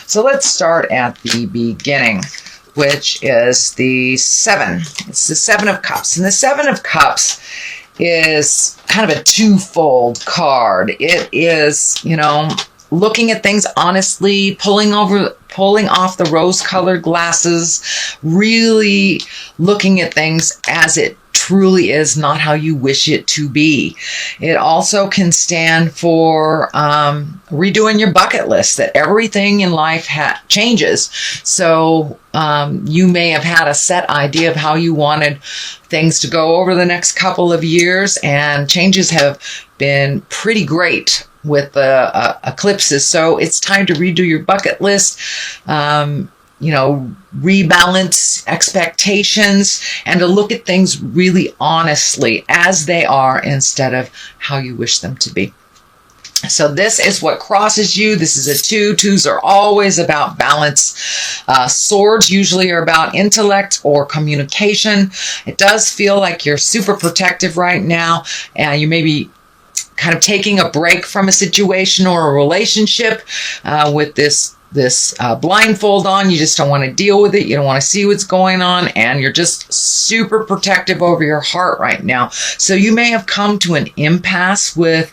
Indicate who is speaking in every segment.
Speaker 1: So let's start at the beginning, which is the 7. It's the 7 of Cups. And the 7 of Cups is kind of a twofold card. It is, looking at things honestly, pulling off the rose-colored glasses, really looking at things as it truly is, not how you wish it to be. It also can stand for redoing your bucket list, that everything in life changes. So you may have had a set idea of how you wanted things to go over the next couple of years, and changes have been pretty great with the eclipses. So it's time to redo your bucket list, rebalance expectations, and to look at things really honestly as they are instead of how you wish them to be. So this is what crosses you. This is a 2. 2s are always about balance. Swords usually are about intellect or communication. It does feel like you're super protective right now, and you may be kind of taking a break from a situation or a relationship with this blindfold on. You just don't want to deal with it. You don't want to see what's going on, and you're just super protective over your heart right now. So you may have come to an impasse with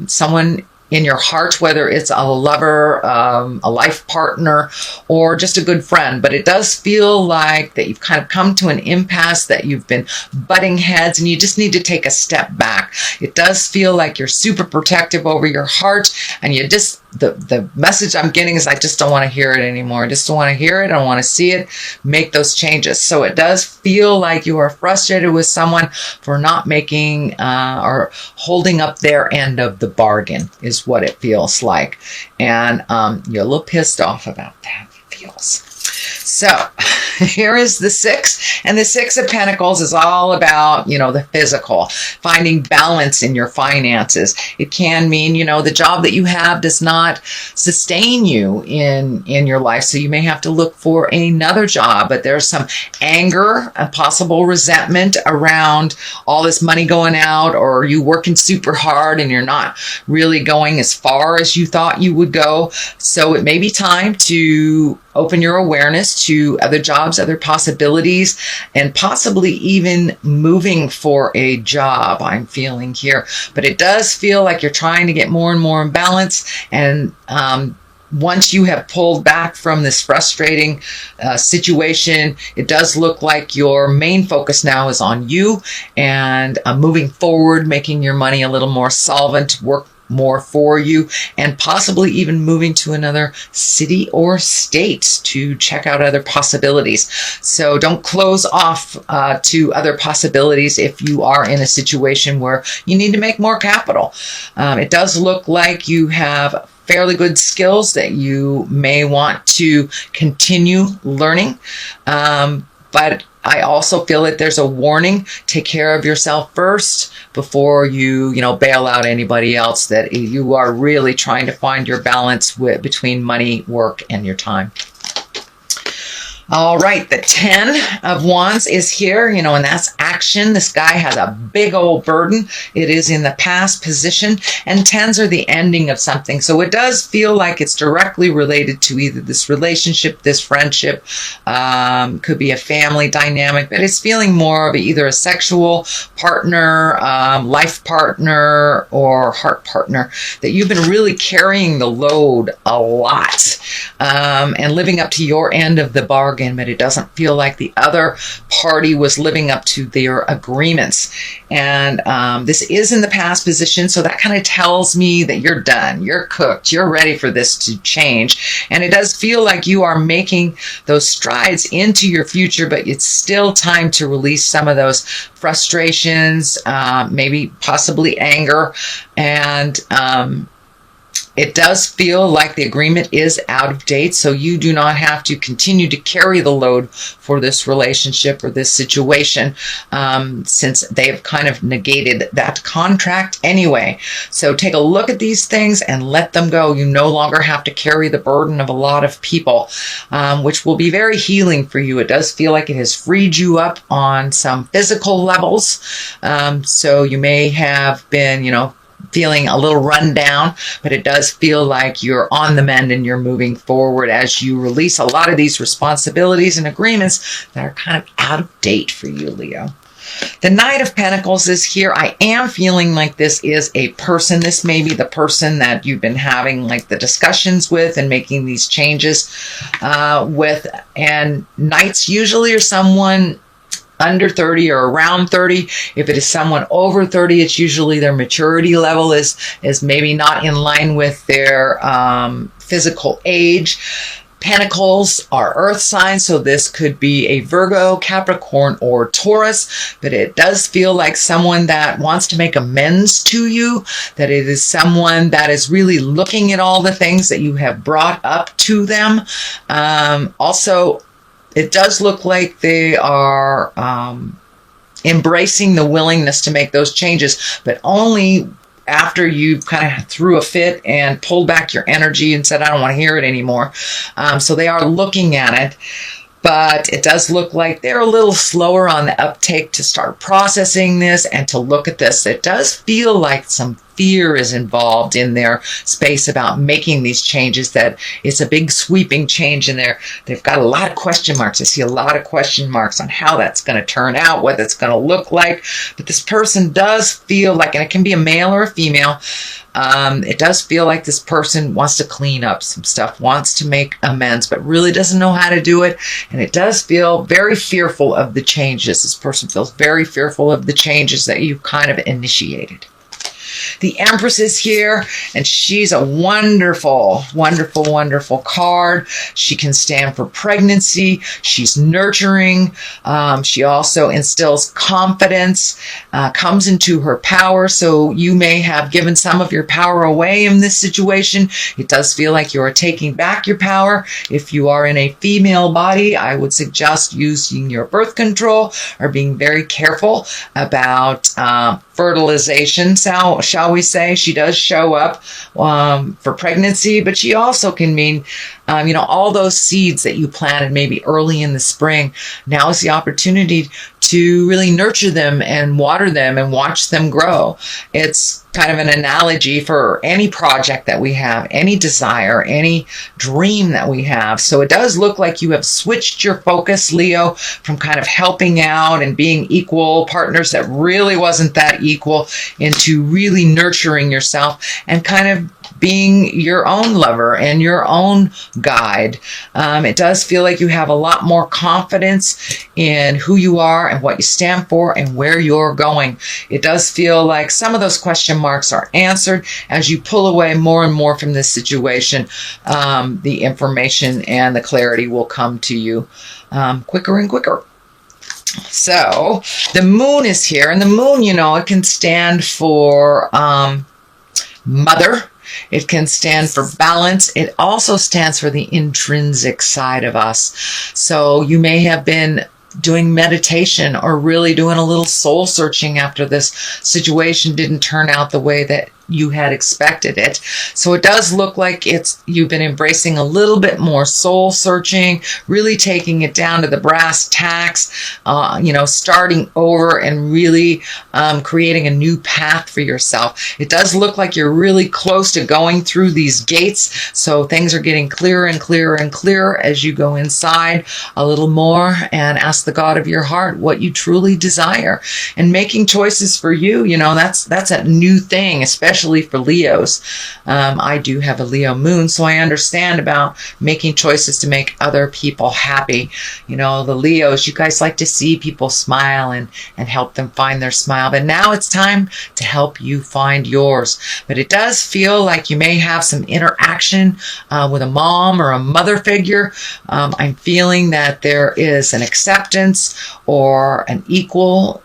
Speaker 1: someone in your heart, whether it's a lover, a life partner, or just a good friend. But it does feel like that you've kind of come to an impasse, that you've been butting heads, and you just need to take a step back. It does feel like you're super protective over your heart, and you just, the message I'm getting is, I just don't want to hear it anymore. I just don't want to hear it. I don't want to see it. Make those changes. So it does feel like you are frustrated with someone for not making or holding up their end of the bargain, is what it feels like. And you're a little pissed off about that, it feels. So here is the 6, and the 6 of Pentacles is all about, the physical, finding balance in your finances. It can mean, the job that you have does not sustain you in your life, so you may have to look for another job. But there's some anger, a possible resentment around all this money going out, or you working super hard and you're not really going as far as you thought you would go. So it may be time to open your awareness to other jobs, other possibilities, and possibly even moving for a job, I'm feeling here. But it does feel like you're trying to get more and more in balance. And once you have pulled back from this frustrating situation, it does look like your main focus now is on you and moving forward, making your money a little more solvent, work more for you, and possibly even moving to another city or state to check out other possibilities. So don't close off to other possibilities if you are in a situation where you need to make more capital. It does look like you have fairly good skills that you may want to continue learning. But I also feel that there's a warning. Take care of yourself first before you, bail out anybody else, that you are really trying to find your balance between money, work, and your time. All right, the 10 of Wands is here, and that's action. This guy has a big old burden. It is in the past position, and 10s are the ending of something. So it does feel like it's directly related to either this relationship, this friendship, could be a family dynamic, but it's feeling more of either a sexual partner, life partner, or heart partner, that you've been really carrying the load a lot, and living up to your end of the bargain. But it doesn't feel like the other party was living up to their agreements. And this is in the past position, so that kind of tells me that you're done, you're cooked, you're ready for this to change. And it does feel like you are making those strides into your future, but it's still time to release some of those frustrations, maybe possibly anger, and it does feel like the agreement is out of date, so you do not have to continue to carry the load for this relationship or this situation, since they've kind of negated that contract anyway. So take a look at these things and let them go. You no longer have to carry the burden of a lot of people, which will be very healing for you. It does feel like it has freed you up on some physical levels. So you may have been, feeling a little run down, but it does feel like you're on the mend and you're moving forward as you release a lot of these responsibilities and agreements that are kind of out of date for you, Leo. The Knight of Pentacles is here. I am feeling like this is a person. This may be the person that you've been having like the discussions with and making these changes with. And Knights usually are someone under 30 or around 30. If it is someone over 30, it's usually their maturity level is maybe not in line with their physical age. Pentacles are earth signs, so this could be a Virgo, Capricorn, or Taurus, but it does feel like someone that wants to make amends to you, that it is someone that is really looking at all the things that you have brought up to them. Also, it does look like they are embracing the willingness to make those changes, but only after you kind of threw a fit and pulled back your energy and said, I don't want to hear it anymore. So they are looking at it, but it does look like they're a little slower on the uptake to start processing this and to look at this. It does feel like some fear is involved in their space about making these changes, that it's a big sweeping change in there. They've got a lot of question marks. I see a lot of question marks on how that's going to turn out, what it's going to look like. But this person does feel like, and it can be a male or a female, it does feel like this person wants to clean up some stuff, wants to make amends, but really doesn't know how to do it. And it does feel very fearful of the changes. This person feels very fearful of the changes that you've kind of initiated. The Empress is here, and she's a wonderful, wonderful, wonderful card. She can stand for pregnancy. She's nurturing. She also instills confidence, comes into her power. So you may have given some of your power away in this situation. It does feel like you are taking back your power. If you are in a female body, I would suggest using your birth control or being very careful about fertilization, shall we say. She does show up for pregnancy, but she also can mean, all those seeds that you planted maybe early in the spring. Now is the opportunity to really nurture them and water them and watch them grow. It's kind of an analogy for any project that we have, any desire, any dream that we have. So it does look like you have switched your focus, Leo, from kind of helping out and being equal partners that really wasn't that equal, into really nurturing yourself and kind of being your own lover and your own guide. It does feel like you have a lot more confidence in who you are and what you stand for and where you're going. It does feel like some of those question marks are answered as you pull away more and more from this situation. The information and the clarity will come to you quicker and quicker. So the moon is here, and the moon, it can stand for mother. It can stand for balance. It also stands for the intrinsic side of us. So you may have been doing meditation or really doing a little soul searching after this situation didn't turn out the way that you had expected it. So it does look like you've been embracing a little bit more soul searching, really taking it down to the brass tacks, starting over and really creating a new path for yourself. It does look like you're really close to going through these gates. So things are getting clearer and clearer and clearer as you go inside a little more and ask the God of your heart what you truly desire, and making choices for you. That's a new thing, especially for Leos. I do have a Leo moon, so I understand about making choices to make other people happy. The Leos, you guys like to see people smile and help them find their smile. But now it's time to help you find yours. But it does feel like you may have some interaction with a mom or a mother figure. I'm feeling that there is an acceptance or an equal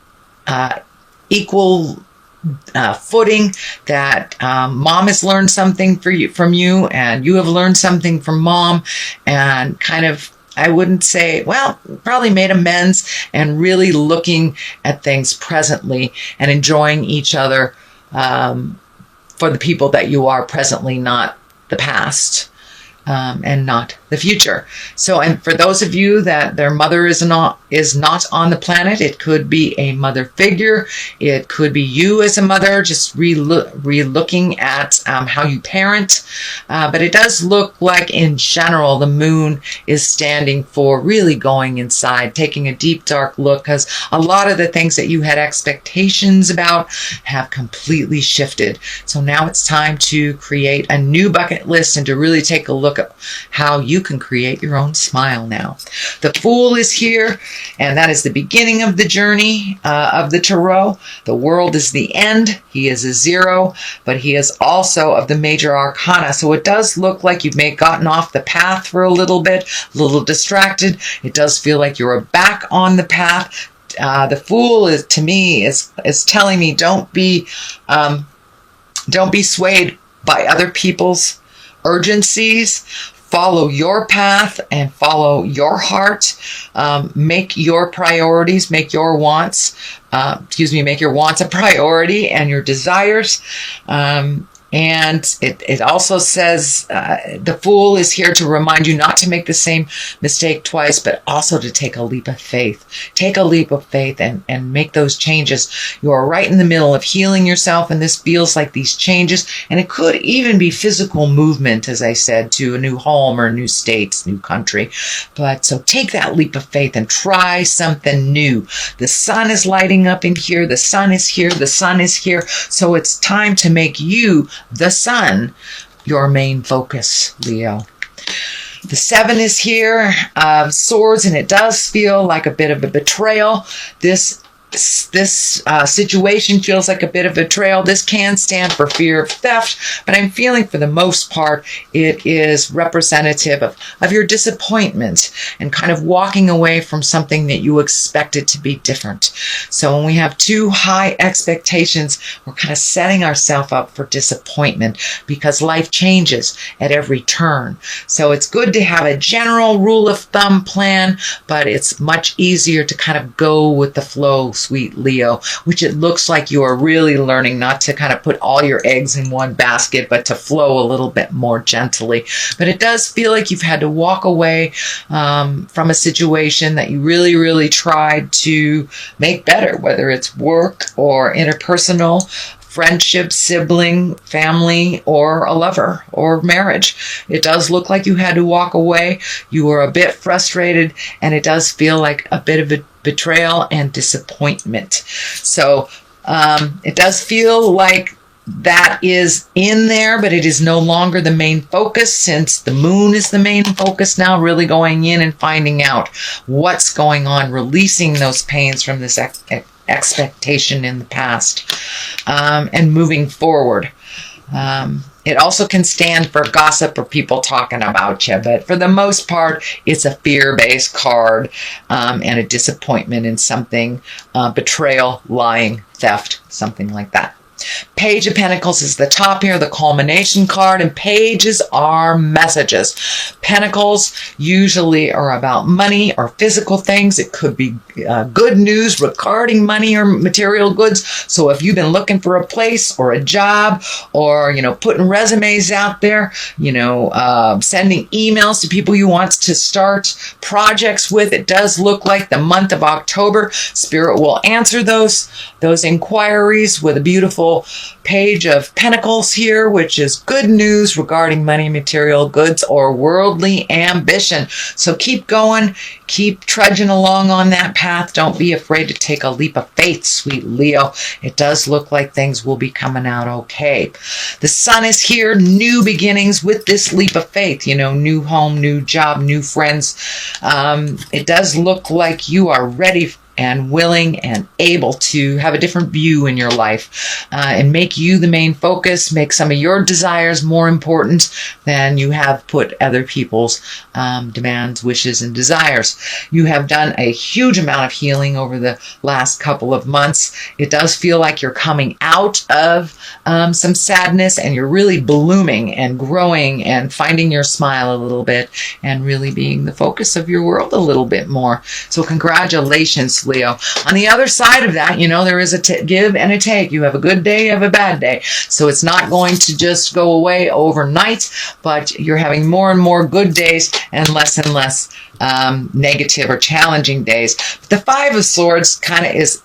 Speaker 1: footing, that mom has learned something from you, and you have learned something from mom, and kind of, I wouldn't say, probably made amends and really looking at things presently and enjoying each other for the people that you are presently, not the past. and not the future. So, and for those of you that their mother is not on the planet, it could be a mother figure. It could be you as a mother, just re-looking at how you parent. But it does look like, in general, the moon is standing for really going inside, taking a deep, dark look, because a lot of the things that you had expectations about have completely shifted. So now it's time to create a new bucket list and to really take a look at how you can create your own smile now. The Fool is here, and that is the beginning of the journey of the Tarot. The World is the end. He is a 0, but he is also of the major arcana. So it does look like you've gotten off the path for a little bit, a little distracted. It does feel like you're back on the path. The Fool is, to me, is telling me don't be swayed by other people's urgencies. Follow your path and follow your heart. Make your priorities, make your wants a priority, and your desires. And it also says the Fool is here to remind you not to make the same mistake twice, but also to take a leap of faith. Take a leap of faith and make those changes. You are right in the middle of healing yourself, and this feels like these changes. And it could even be physical movement, as I said, to a new home or a new state, new country. But so take that leap of faith and try something new. The sun is lighting up in here. The sun is here. The sun is here. So it's time to make you, the sun, your main focus, Leo. The 7 is here, swords, and it does feel like a bit of a betrayal. This situation feels like a bit of betrayal. This can stand for fear of theft, but I'm feeling for the most part it is representative of your disappointment and kind of walking away from something that you expected to be different. So when we have too high expectations, we're kind of setting ourselves up for disappointment because life changes at every turn. So it's good to have a general rule of thumb plan, but it's much easier to kind of go with the flow, sweet Leo, which it looks like you are really learning not to kind of put all your eggs in one basket, but to flow a little bit more gently. But it does feel like you've had to walk away from a situation that you really, really tried to make better, whether it's work or interpersonal, friendship, sibling, family, or a lover or marriage. It does look like you had to walk away. You were a bit frustrated, and it does feel like a bit of a betrayal and disappointment. So it does feel like that is in there, but it is no longer the main focus, since the moon is the main focus now, really going in and finding out what's going on, releasing those pains from this expectation in the past, and moving forward. It also can stand for gossip or people talking about you, but for the most part, it's a fear-based card, and a disappointment in something, betrayal, lying, theft, something like that. Page of Pentacles is the top here, the culmination card, and pages are messages. Pentacles usually are about money or physical things. It could be good news regarding money or material goods. So if you've been looking for a place or a job, or, putting resumes out there, sending emails to people you want to start projects with, it does look like the month of October, Spirit will answer those inquiries with a beautiful page of Pentacles here, which is good news regarding money, material goods, or worldly ambition. So keep going, keep trudging along on that path. Don't be afraid to take a leap of faith, sweet Leo. It does look like things will be coming out okay. The sun is here, new beginnings with this leap of faith, new home, new job, new friends. It does look like you are ready and willing and able to have a different view in your life, and make you the main focus, make some of your desires more important than you have put other people's demands, wishes, and desires. You have done a huge amount of healing over the last couple of months. It does feel like you're coming out of some sadness, and you're really blooming and growing and finding your smile a little bit and really being the focus of your world a little bit more. So congratulations, Taurus, Leo. On the other side of that, there is a give and a take. You have a good day, you have a bad day. So it's not going to just go away overnight, but you're having more and more good days and less negative or challenging days. But the Five of Swords kind of is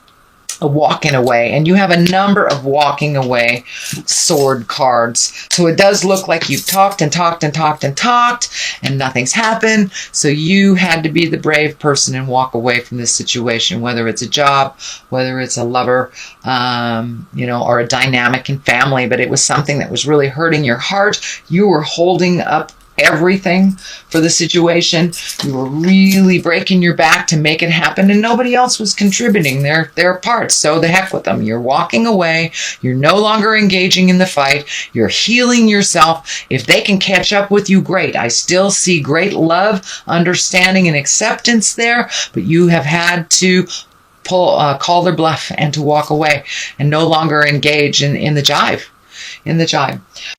Speaker 1: a walking away, and you have a number of walking away sword cards. So it does look like you've talked and talked and talked and talked and nothing's happened. So you had to be the brave person and walk away from this situation, whether it's a job, whether it's a lover, or a dynamic in family, but it was something that was really hurting your heart. You were holding up everything for the situation. You were really breaking your back to make it happen, and nobody else was contributing their parts. So the heck with them. You're walking away. You're no longer engaging in the fight. You're healing yourself. If they can catch up with you, great. I still see great love, understanding, and acceptance there, but you have had to call their bluff and to walk away and no longer engage in the jive.